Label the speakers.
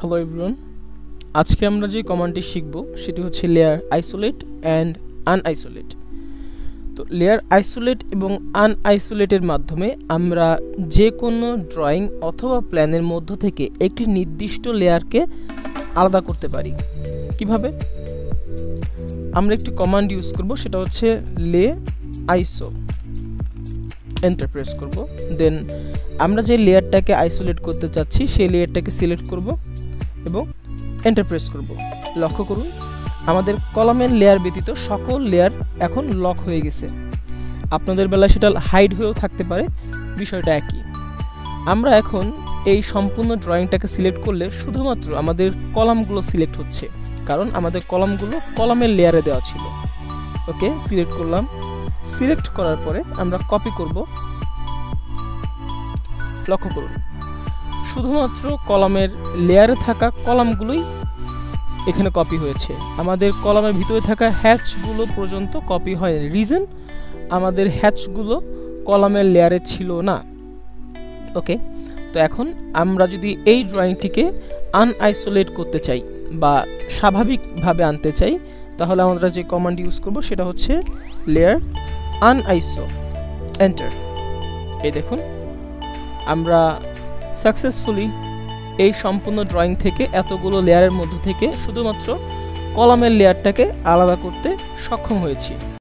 Speaker 1: Hello everyone, আজকে আমরা যে কমান্ডটি শিখব সেটি হচ্ছে লেয়ার আইসোলেট অ্যান্ড আনআইসোলেট। তো লেয়ার আইসোলেট এবং আনআইসোলেটের মাধ্যমে আমরা যে কোনো ড্রয়িং অথবা প্ল্যানের মধ্য থেকে একটি নির্দিষ্ট লেয়ারকে আলাদা করতে পারি। কিভাবে? আমরা একটি কমান্ড ইউজ করব, সেটা হচ্ছে লে আইসো। এন্টার প্রেস করব, দেন আমরা যে লেয়ারটাকে আইসোলেট করতে চাচ্ছি সেই লেয়ারটাকে সিলেক্ট করব এবং এন্টার প্রেস করব। লক্ষ্য করুন, আমাদের কলামের লেয়ার ব্যতীত সকল লেয়ার এখন লক হয়ে গেছে। আপনাদের বেলায় সেটা হাইড হয়েও থাকতে পারে, বিষয়টা একই। আমরা এখন এই সম্পূর্ণ ড্রয়িংটাকে সিলেক্ট করলে শুধুমাত্র আমাদের কলামগুলো সিলেক্ট হচ্ছে, কারণ আমাদের কলামগুলো কলামের লেয়ারে দেওয়া ছিল। ওকে, সিলেক্ট করলাম। সিলেক্ট করার পরে আমরা কপি করব। লক্ষ্য করুন, শুধুমাত্র কলামের লেয়ারে থাকা কলামগুলোই এখানে কপি হয়েছে, আমাদের কলামের ভিতরে থাকা হ্যাচগুলো পর্যন্ত কপি হয়নি। রিজন, আমাদের হ্যাচগুলো কলামের লেয়ারে ছিল না। ওকে, তো এখন আমরা যদি এই ড্রয়িংটিকে আনআইসোলেট করতে চাই বা স্বাভাবিকভাবে আনতে চাই, তাহলে আমরা যে কমান্ড ইউজ করব সেটা হচ্ছে লেয়ার আনআইসো। এন্টার। এই দেখুন, আমরা সাকসেসফুলি এই সম্পূর্ণ ড্রয়িং থেকে এতগুলো লেয়ারের মধ্য থেকে শুধুমাত্র কলামের লেয়ারটাকে আলাদা করতে সক্ষম হয়েছি।